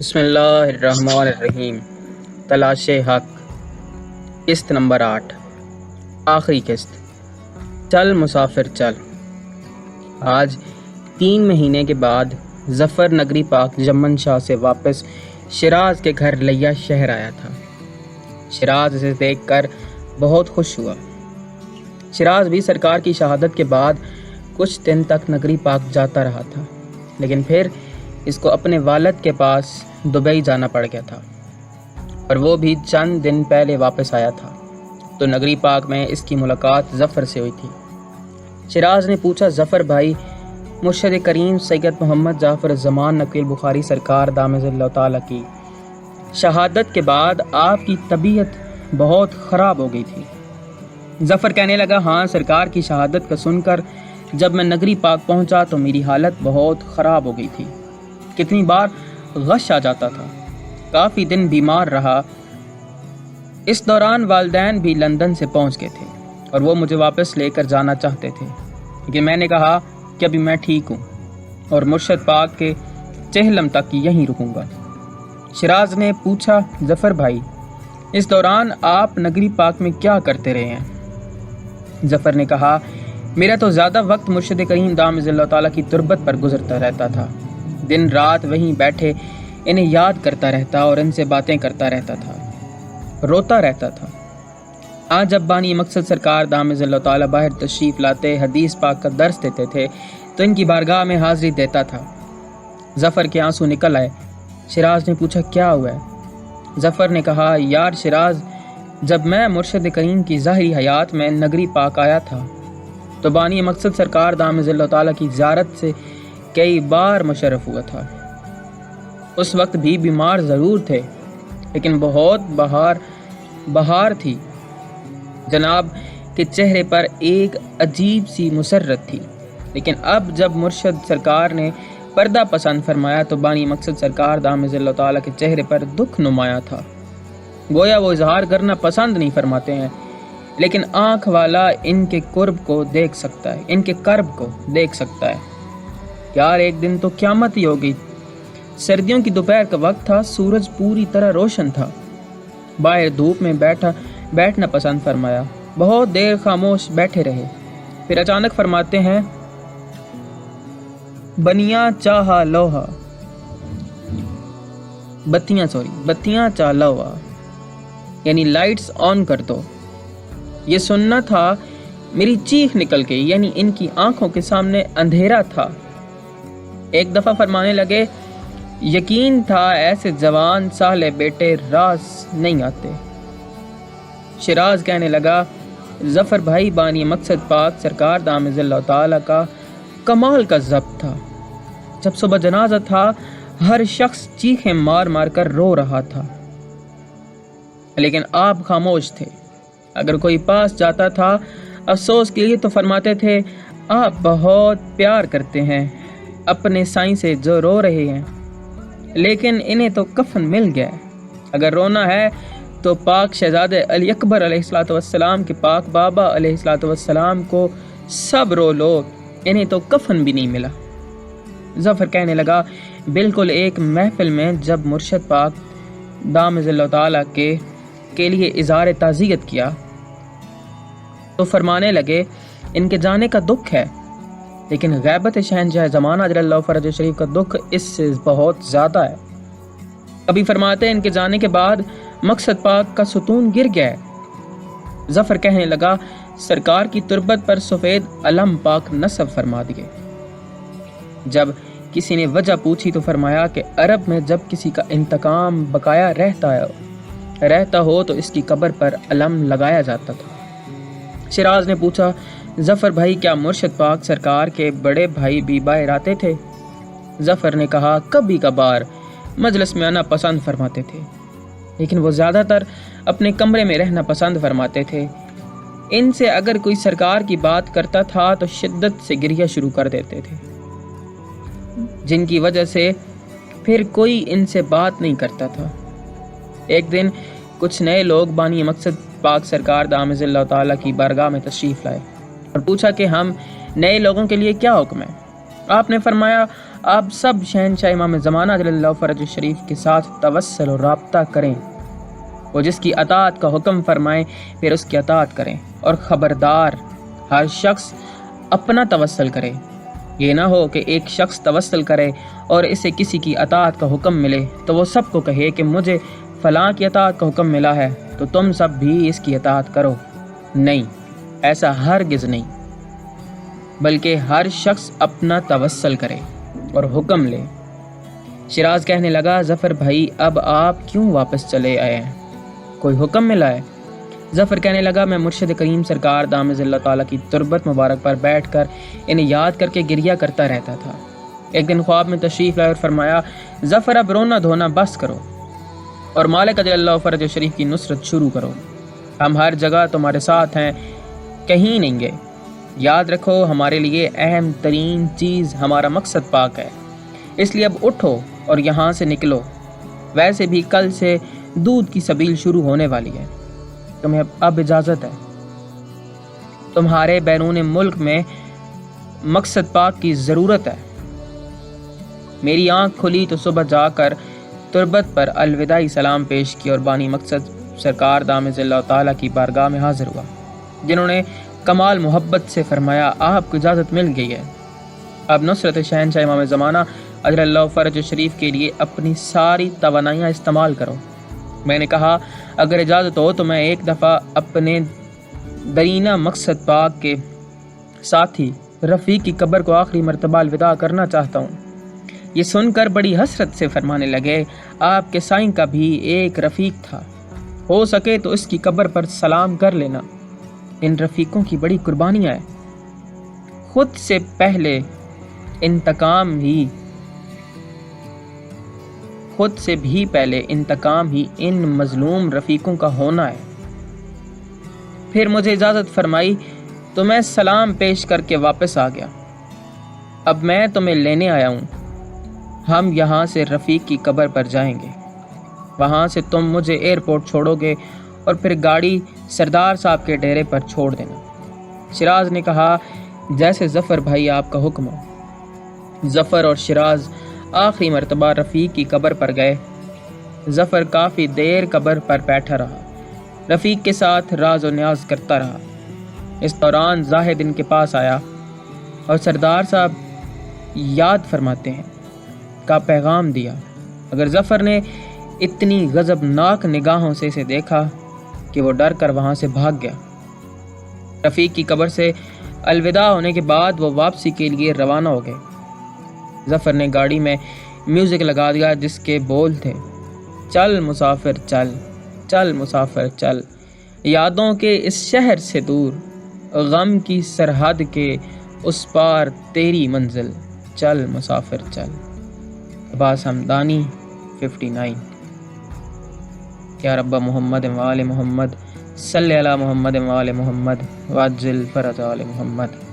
بسم اللہ الرحمن الرحیم۔ تلاش حق، قسط نمبر 8، آخری قسط۔ چل مسافر چل۔ آج 3 مہینے کے بعد ظفر نگری پاک یمن شاہ سے واپس شیراز کے گھر لیا شہر آیا تھا۔ شیراز اسے دیکھ کر بہت خوش ہوا۔ شیراز بھی سرکار کی شہادت کے بعد کچھ دن تک نگری پاک جاتا رہا تھا، لیکن پھر اس کو اپنے والد کے پاس دبئی جانا پڑ گیا تھا، اور وہ بھی چند دن پہلے واپس آیا تھا تو نگری پاک میں اس کی ملاقات ظفر سے ہوئی تھی۔ شیراز نے پوچھا، ظفر بھائی، مرشد کریم سید محمد جعفر زمان نقی البخاری سرکار دامت اللہ تعالیٰ کی شہادت کے بعد آپ کی طبیعت بہت خراب ہو گئی تھی۔ ظفر کہنے لگا، ہاں، سرکار کی شہادت کا سن کر جب میں نگری پاک پہنچا تو میری حالت بہت خراب ہو گئی تھی۔ کتنی بار غش آ جاتا تھا، کافی دن بیمار رہا۔ اس دوران والدین بھی لندن سے پہنچ گئے تھے اور وہ مجھے واپس لے کر جانا چاہتے تھے، لیکن میں نے کہا کہ ابھی میں ٹھیک ہوں اور مرشد پاک کے چہلم تک یہیں رکوں گا۔ شیراز نے پوچھا، ظفر بھائی، اس دوران آپ نگری پاک میں کیا کرتے رہے ہیں؟ ظفر نے کہا، میرا تو زیادہ وقت مرشد کریم دامت اللہ تعالیٰ کی تربت پر گزرتا رہتا تھا۔ دن رات وہیں بیٹھے انہیں یاد کرتا رہتا اور ان سے باتیں کرتا رہتا تھا، روتا رہتا تھا۔ آج جب بانی مقصد سرکار دامت اللہ تعالیٰ باہر تشریف لاتے حدیث پاک کا درس دیتے تھے تو ان کی بارگاہ میں حاضری دیتا تھا۔ ظفر کے آنسو نکل آئے۔ شیراز نے پوچھا، کیا ہوا ہے؟ ظفر نے کہا، یار شیراز، جب میں مرشد کریم کی ظاہری حیات میں نگری پاک آیا تھا تو بانی مقصد سرکار دامت اللہ تعالیٰ کی زیارت سے کئی بار مشرف ہوا تھا۔ اس وقت بھی بیمار ضرور تھے، لیکن بہت بہار تھی۔ جناب کے چہرے پر ایک عجیب سی مسرت تھی، لیکن اب جب مرشد سرکار نے پردہ پسند فرمایا تو بانی مقصد سرکار دامت اللہ تعالیٰ کے چہرے پر دکھ نمایاں تھا۔ گویا وہ اظہار کرنا پسند نہیں فرماتے ہیں، لیکن آنکھ والا ان کے کرب کو دیکھ سکتا ہے۔ یار، ایک دن تو قیامت ہی ہو گئی۔ سردیوں کی دوپہر کا وقت تھا، سورج پوری طرح روشن تھا۔ باہر دھوپ میں بیٹھنا پسند فرمایا، بہت دیر خاموش بیٹھے رہے، پھر اچانک فرماتے ہیں، بتیاں چاہ لوہا، یعنی لائٹس آن کر دو۔ یہ سننا تھا، میری چیخ نکل گئی، یعنی ان کی آنکھوں کے سامنے اندھیرا تھا۔ ایک دفعہ فرمانے لگے، یقین تھا ایسے جوان سالے بیٹے راز نہیں آتے۔ شیراز کہنے لگا، ظفر بھائی، بانی مقصد پاک سرکار دامت اللہ تعالیٰ کا کمال کا ضبط تھا۔ جب صبح جنازہ تھا، ہر شخص چیخیں مار مار کر رو رہا تھا، لیکن آپ خاموش تھے۔ اگر کوئی پاس جاتا تھا افسوس کے لیے تو فرماتے تھے، آپ بہت پیار کرتے ہیں اپنے سائیں سے جو رو رہے ہیں، لیکن انہیں تو کفن مل گیا ہے۔ اگر رونا ہے تو پاک شہزادے علی اکبر علیہ الصلوۃ والسلام کے پاک بابا علیہ الصلوۃ والسلام کو سب رو لو، انہیں تو کفن بھی نہیں ملا۔ ظفر کہنے لگا، بالکل ایک محفل میں جب مرشد پاک دامت اللہ تعالیٰ کے لیے اظہار تعزیت کیا تو فرمانے لگے، ان کے جانے کا دکھ ہے، لیکن غیبت شہنشاہ زمانہ اجل اللہ فرج شریف کا دکھ اس سے بہت زیادہ ہے۔ کبھی فرماتے ہیں، ان کے جانے کے بعد مقصد پاک کا ستون گر گیا ہے۔ ظفر کہنے لگا، سرکار کی تربت پر سفید علم پاک نصب فرما دیے۔ جب کسی نے وجہ پوچھی تو فرمایا کہ عرب میں جب کسی کا انتقام بقایا رہتا ہو تو اس کی قبر پر علم لگایا جاتا تھا۔ شیراز نے پوچھا، ظفر بھائی، کیا مرشد پاک سرکار کے بڑے بھائی بھی باہر آتے تھے؟ ظفر نے کہا، کبھی کبھار مجلس میں آنا پسند فرماتے تھے، لیکن وہ زیادہ تر اپنے کمرے میں رہنا پسند فرماتے تھے۔ ان سے اگر کوئی سرکار کی بات کرتا تھا تو شدت سے گریہ شروع کر دیتے تھے، جن کی وجہ سے پھر کوئی ان سے بات نہیں کرتا تھا۔ ایک دن کچھ نئے لوگ بانی مقصد پاک سرکار دامت اللہ تعالیٰ کی بارگاہ میں تشریف لائے اور پوچھا کہ ہم نئے لوگوں کے لیے کیا حکم ہے؟ آپ نے فرمایا، آپ سب شہنشاہ امام زمانہ جل اللہ فرج شریف کے ساتھ توسل و رابطہ کریں۔ وہ جس کی اطاعت کا حکم فرمائیں پھر اس کی اطاعت کریں، اور خبردار ہر شخص اپنا توسل کرے۔ یہ نہ ہو کہ ایک شخص توسل کرے اور اسے کسی کی اطاعت کا حکم ملے تو وہ سب کو کہے کہ مجھے فلاں کی اطاعت کا حکم ملا ہے تو تم سب بھی اس کی اطاعت کرو۔ نہیں، ایسا ہرگز نہیں، بلکہ ہر شخص اپنا توسل کرے اور حکم لے۔ شیراز کہنے لگا، ظفر بھائی اب آپ کیوں واپس چلے آئے ہیں؟ کوئی حکم ملا ہے؟ ظفر کہنے لگا، میں مرشد کریم سرکار دامِ ظلہ تعالیٰ کی تربت مبارک پر بیٹھ کر انہیں یاد کر کے گریہ کرتا رہتا تھا۔ ایک دن خواب میں تشریف لائے اور فرمایا، ظفر اب رونا دھونا بس کرو اور مالک اجل اللہ فرج شریف کی نصرت شروع کرو۔ ہم ہر جگہ تمہارے ساتھ ہیں، کہیں نہیں گئے۔ یاد رکھو ہمارے لیے اہم ترین چیز ہمارا مقصد پاک ہے، اس لیے اب اٹھو اور یہاں سے نکلو۔ ویسے بھی کل سے دودھ کی سبیل شروع ہونے والی ہے، تمہیں اب اجازت ہے۔ تمہارے بیرون ملک میں مقصد پاک کی ضرورت ہے۔ میری آنکھ کھلی تو صبح جا کر تربت پر الوداعی سلام پیش کی اور بانی مقصد سرکار دامِ ظلہ تعالیٰ کی بارگاہ میں حاضر ہوا، جنہوں نے کمال محبت سے فرمایا، آپ کو اجازت مل گئی ہے، اب نصرت شہنشاہ امام زمانہ اجل اللہ فرج شریف کے لیے اپنی ساری توانائیاں استعمال کرو۔ میں نے کہا، اگر اجازت ہو تو میں ایک دفعہ اپنے درینہ مقصد پاک کے ساتھی رفیق کی قبر کو آخری مرتبہ الوداع کرنا چاہتا ہوں۔ یہ سن کر بڑی حسرت سے فرمانے لگے، آپ کے سائیں کا بھی ایک رفیق تھا، ہو سکے تو اس کی قبر پر سلام کر لینا۔ ان رفیقوں کی بڑی قربانیاں ہیں، خود سے بھی پہلے انتقام ہی ان مظلوم رفیقوں کا ہونا ہے۔ پھر مجھے اجازت فرمائی تو میں سلام پیش کر کے واپس آ گیا۔ اب میں تمہیں لینے آیا ہوں، ہم یہاں سے رفیق کی قبر پر جائیں گے، وہاں سے تم مجھے ایئرپورٹ چھوڑو گے اور پھر گاڑی سردار صاحب کے ڈیرے پر چھوڑ دینا۔ شیراز نے کہا، جیسے ظفر بھائی آپ کا حکم ہو۔ ظفر اور شیراز آخری مرتبہ رفیق کی قبر پر گئے۔ ظفر کافی دیر قبر پر بیٹھا رہا، رفیق کے ساتھ راز و نیاز کرتا رہا۔ اس دوران زاہد ان کے پاس آیا اور سردار صاحب یاد فرماتے ہیں کا پیغام دیا۔ اگر ظفر نے اتنی غضبناک نگاہوں سے اسے دیکھا کہ وہ ڈر کر وہاں سے بھاگ گیا۔ رفیق کی قبر سے الوداع ہونے کے بعد وہ واپسی کے لیے روانہ ہو گئے۔ ظفر نے گاڑی میں میوزک لگا دیا جس کے بول تھے، چل مسافر چل، چل مسافر چل، یادوں کے اس شہر سے دور، غم کی سرحد کے اس پار تیری منزل، چل مسافر چل۔ عباس حمدانی 59۔ یا رب محمد و آل محمد صلی علی محمد و آل محمد وعجل فرج آل محمد۔